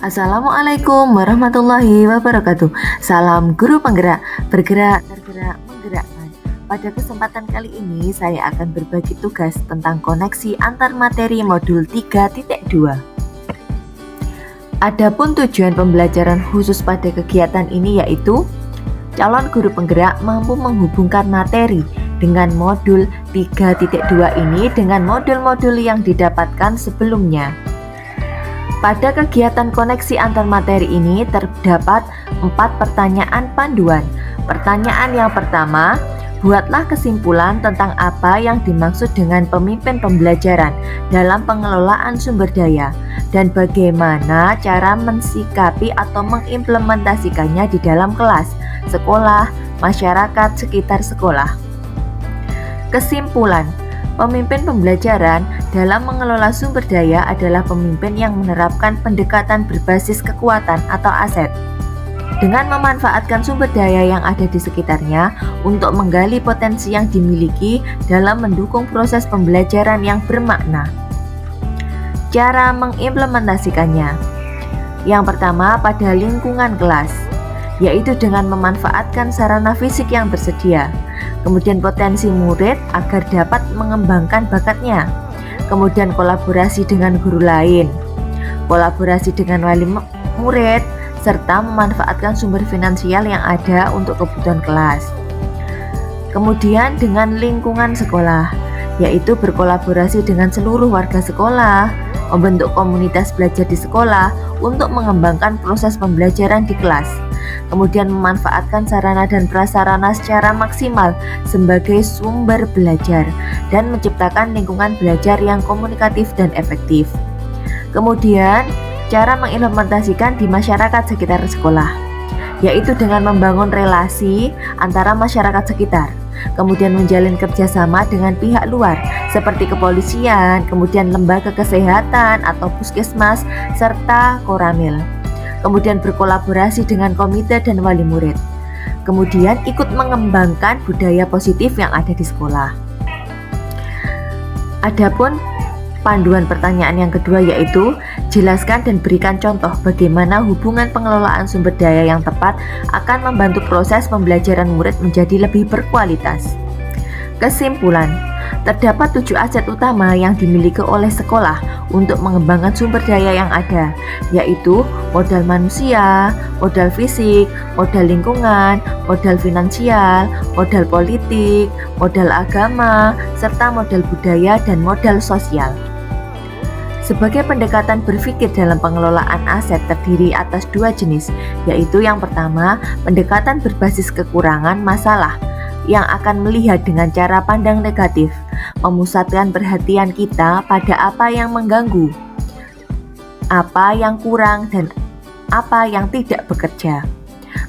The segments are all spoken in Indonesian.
Assalamualaikum warahmatullahi wabarakatuh. Salam guru penggerak, bergerak, tergerak, menggerakkan. Pada kesempatan kali ini saya akan berbagi tugas tentang koneksi antar materi modul 3.2. Adapun tujuan pembelajaran khusus pada kegiatan ini yaitu calon guru penggerak mampu menghubungkan materi dengan modul 3.2 ini dengan modul-modul yang didapatkan sebelumnya. Pada kegiatan koneksi antar materi ini terdapat 4 pertanyaan panduan. Pertanyaan yang pertama, buatlah kesimpulan tentang apa yang dimaksud dengan pemimpin pembelajaran dalam pengelolaan sumber daya dan bagaimana cara mensikapi atau mengimplementasikannya di dalam kelas, sekolah, masyarakat sekitar sekolah. Kesimpulan, pemimpin pembelajaran dalam mengelola sumber daya adalah pemimpin yang menerapkan pendekatan berbasis kekuatan atau aset dengan memanfaatkan sumber daya yang ada di sekitarnya untuk menggali potensi yang dimiliki dalam mendukung proses pembelajaran yang bermakna. Cara mengimplementasikannya. Yang pertama, pada lingkungan kelas, yaitu dengan memanfaatkan sarana fisik yang tersedia. Kemudian potensi murid agar dapat mengembangkan bakatnya. Kemudian kolaborasi dengan guru lain, kolaborasi dengan wali murid, serta memanfaatkan sumber finansial yang ada untuk kebutuhan kelas. Kemudian dengan lingkungan sekolah, yaitu berkolaborasi dengan seluruh warga sekolah, membentuk komunitas belajar di sekolah untuk mengembangkan proses pembelajaran di kelas. Kemudian memanfaatkan sarana dan prasarana secara maksimal sebagai sumber belajar dan menciptakan lingkungan belajar yang komunikatif dan efektif. Kemudian, cara mengimplementasikan di masyarakat sekitar sekolah, yaitu dengan membangun relasi antara masyarakat sekitar, kemudian menjalin kerjasama dengan pihak luar seperti kepolisian, kemudian lembaga kesehatan atau puskesmas, serta koramil. Kemudian berkolaborasi dengan komite dan wali murid. Kemudian ikut mengembangkan budaya positif yang ada di sekolah. Adapun panduan pertanyaan yang kedua yaitu jelaskan dan berikan contoh bagaimana hubungan pengelolaan sumber daya yang tepat akan membantu proses pembelajaran murid menjadi lebih berkualitas. Kesimpulan, terdapat 7 aset utama yang dimiliki oleh sekolah untuk mengembangkan sumber daya yang ada, yaitu modal manusia, modal fisik, modal lingkungan, modal finansial, modal politik, modal agama, serta modal budaya dan modal sosial. Sebagai pendekatan berpikir dalam pengelolaan aset terdiri atas 2 jenis, yaitu yang pertama, pendekatan berbasis kekurangan masalah, yang akan melihat dengan cara pandang negatif, memusatkan perhatian kita pada apa yang mengganggu, apa yang kurang, dan apa yang tidak bekerja.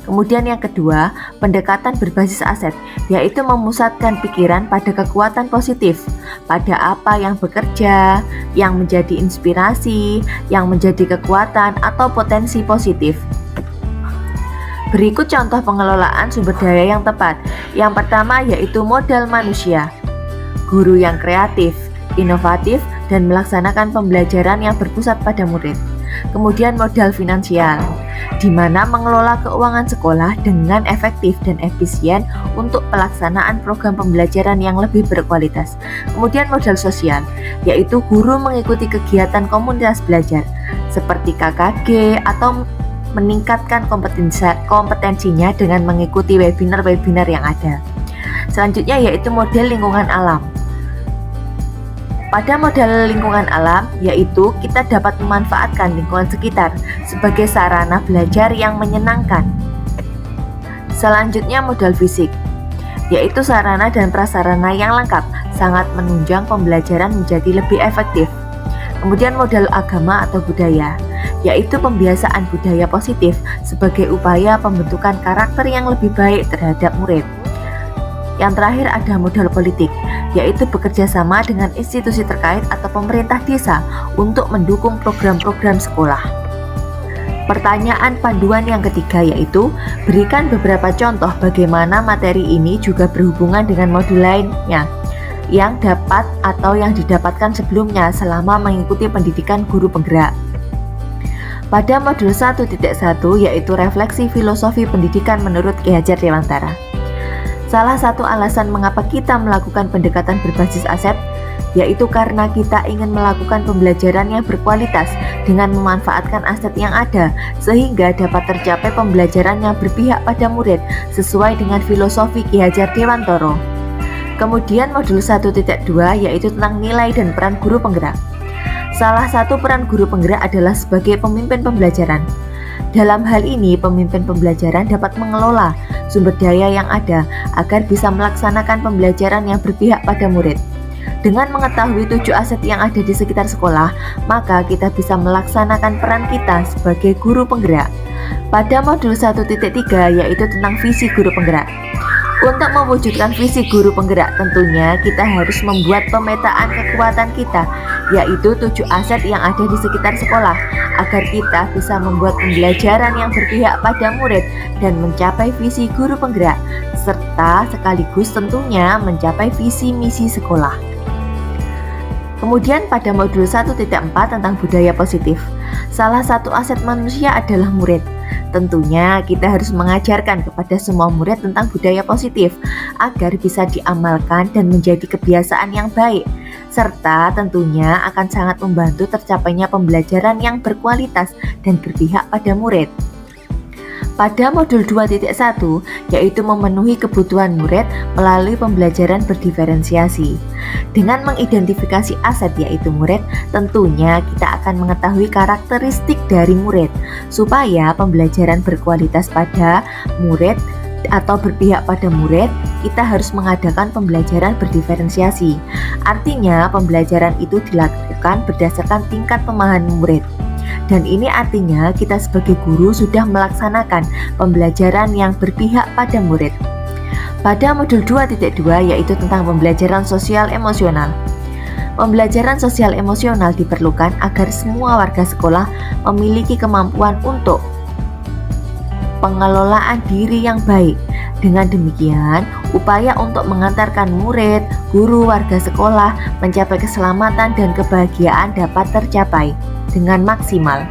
Kemudian yang kedua, pendekatan berbasis aset, yaitu memusatkan pikiran pada kekuatan positif, pada apa yang bekerja, yang menjadi inspirasi, yang menjadi kekuatan atau potensi positif. Berikut contoh pengelolaan sumber daya yang tepat. Yang pertama yaitu modal manusia. Guru yang kreatif, inovatif, dan melaksanakan pembelajaran yang berpusat pada murid. Kemudian modal finansial, di mana mengelola keuangan sekolah dengan efektif dan efisien untuk pelaksanaan program pembelajaran yang lebih berkualitas. Kemudian modal sosial, yaitu guru mengikuti kegiatan komunitas belajar seperti KKG atau meningkatkan kompetensinya dengan mengikuti webinar-webinar yang ada. Selanjutnya yaitu model lingkungan alam. Pada model lingkungan alam, yaitu kita dapat memanfaatkan lingkungan sekitar sebagai sarana belajar yang menyenangkan. Selanjutnya modal fisik, yaitu sarana dan prasarana yang lengkap, sangat menunjang pembelajaran menjadi lebih efektif. Kemudian modal agama atau budaya, yaitu pembiasaan budaya positif sebagai upaya pembentukan karakter yang lebih baik terhadap murid. Yang terakhir ada modal politik, yaitu bekerja sama dengan institusi terkait atau pemerintah desa untuk mendukung program-program sekolah. Pertanyaan panduan yang ketiga yaitu berikan beberapa contoh bagaimana materi ini juga berhubungan dengan modul lainnya yang dapat atau yang didapatkan sebelumnya selama mengikuti pendidikan guru penggerak. Pada modul 1.1 yaitu refleksi filosofi pendidikan menurut Ki Hajar Dewantara. Salah satu alasan mengapa kita melakukan pendekatan berbasis aset yaitu karena kita ingin melakukan pembelajaran yang berkualitas dengan memanfaatkan aset yang ada sehingga dapat tercapai pembelajaran yang berpihak pada murid sesuai dengan filosofi Ki Hajar Dewantara. Kemudian modul 1.2 yaitu tentang nilai dan peran guru penggerak. Salah satu peran guru penggerak adalah sebagai pemimpin pembelajaran. Dalam hal ini, pemimpin pembelajaran dapat mengelola sumber daya yang ada agar bisa melaksanakan pembelajaran yang berpihak pada murid. Dengan mengetahui 7 aset yang ada di sekitar sekolah, maka kita bisa melaksanakan peran kita sebagai guru penggerak. Pada modul 1.3 yaitu tentang visi guru penggerak. Untuk mewujudkan visi guru penggerak tentunya kita harus membuat pemetaan kekuatan kita, yaitu 7 aset yang ada di sekitar sekolah, agar kita bisa membuat pembelajaran yang berpihak pada murid dan mencapai visi guru penggerak, serta sekaligus tentunya mencapai visi misi sekolah. Kemudian pada modul 1.4 tentang budaya positif, salah satu aset manusia adalah murid. Tentunya kita harus mengajarkan kepada semua murid tentang budaya positif agar bisa diamalkan dan menjadi kebiasaan yang baik, serta tentunya akan sangat membantu tercapainya pembelajaran yang berkualitas dan berpihak pada murid. Pada modul 2.1 yaitu memenuhi kebutuhan murid melalui pembelajaran berdiferensiasi. Dengan mengidentifikasi aset yaitu murid, tentunya kita akan mengetahui karakteristik dari murid supaya pembelajaran berkualitas pada murid atau berpihak pada murid, kita harus mengadakan pembelajaran berdiferensiasi. Artinya pembelajaran itu dilakukan berdasarkan tingkat pemahaman murid. Dan ini artinya kita sebagai guru sudah melaksanakan pembelajaran yang berpihak pada murid. Pada modul 2.2 yaitu tentang pembelajaran sosial emosional. Pembelajaran sosial emosional diperlukan agar semua warga sekolah memiliki kemampuan untuk pengelolaan diri yang baik. Dengan demikian, upaya untuk mengantarkan murid, guru, warga sekolah mencapai keselamatan dan kebahagiaan dapat tercapai dengan maksimal.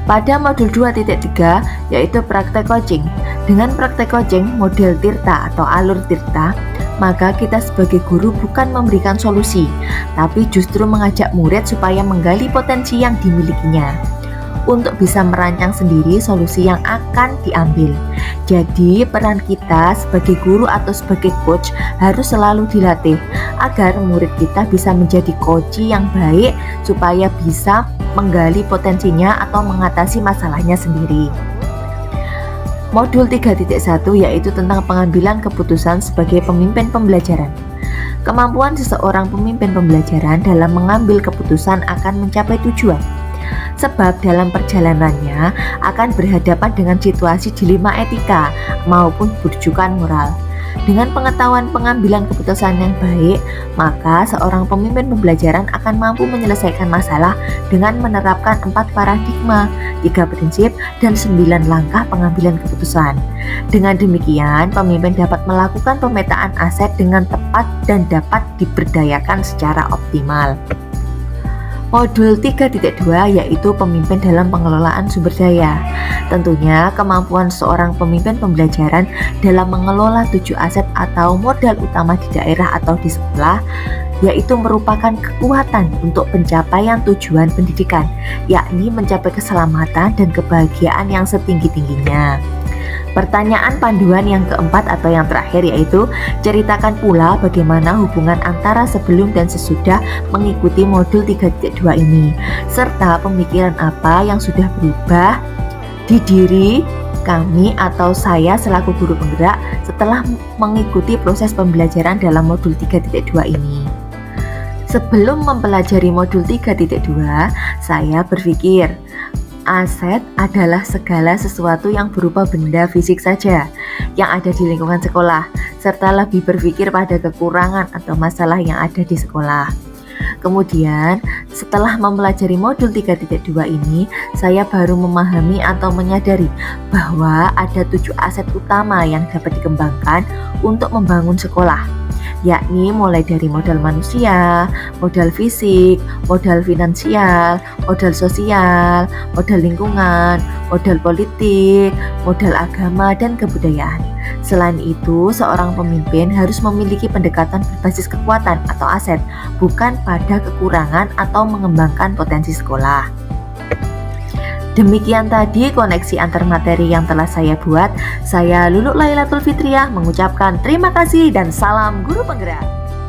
Pada modul 2.3 yaitu praktek coaching. Dengan praktek coaching model Tirta atau alur Tirta, maka kita sebagai guru bukan memberikan solusi, tapi justru mengajak murid supaya menggali potensi yang dimilikinya untuk bisa merancang sendiri solusi yang akan diambil. Jadi peran kita sebagai guru atau sebagai coach harus selalu dilatih agar murid kita bisa menjadi coach yang baik supaya bisa menggali potensinya atau mengatasi masalahnya sendiri. Modul 3.1 yaitu tentang pengambilan keputusan sebagai pemimpin pembelajaran. Kemampuan seseorang pemimpin pembelajaran dalam mengambil keputusan akan mencapai tujuan. Sebab dalam perjalanannya akan berhadapan dengan situasi dilema etika maupun burjukan moral. Dengan pengetahuan pengambilan keputusan yang baik, maka seorang pemimpin pembelajaran akan mampu menyelesaikan masalah dengan menerapkan 4 paradigma, 3 prinsip, dan 9 langkah pengambilan keputusan. Dengan demikian, pemimpin dapat melakukan pemetaan aset dengan tepat dan dapat diberdayakan secara optimal. Modul 3.2 yaitu pemimpin dalam pengelolaan sumber daya. Tentunya kemampuan seorang pemimpin pembelajaran dalam mengelola 7 aset atau modal utama di daerah atau di sekolah yaitu merupakan kekuatan untuk pencapaian tujuan pendidikan, yakni mencapai keselamatan dan kebahagiaan yang setinggi-tingginya. Pertanyaan panduan yang keempat atau yang terakhir yaitu ceritakan pula bagaimana hubungan antara sebelum dan sesudah mengikuti modul 3.2 ini, serta pemikiran apa yang sudah berubah di diri kami atau saya selaku guru penggerak setelah mengikuti proses pembelajaran dalam modul 3.2 ini. Sebelum mempelajari modul 3.2, saya berpikir aset adalah segala sesuatu yang berupa benda fisik saja yang ada di lingkungan sekolah, serta lebih berpikir pada kekurangan atau masalah yang ada di sekolah. Kemudian, setelah mempelajari modul 3.2 ini, saya baru memahami atau menyadari bahwa ada 7 aset utama yang dapat dikembangkan untuk membangun sekolah. yakni mulai dari modal manusia, modal fisik, modal finansial, modal sosial, modal lingkungan, modal politik, modal agama, dan kebudayaan. Selain itu, seorang pemimpin harus memiliki pendekatan berbasis kekuatan atau aset, bukan pada kekurangan atau mengembangkan potensi sekolah. Demikian tadi koneksi antar materi yang telah saya buat. Saya Luluk Lailatul Fitriah mengucapkan terima kasih dan salam guru penggerak.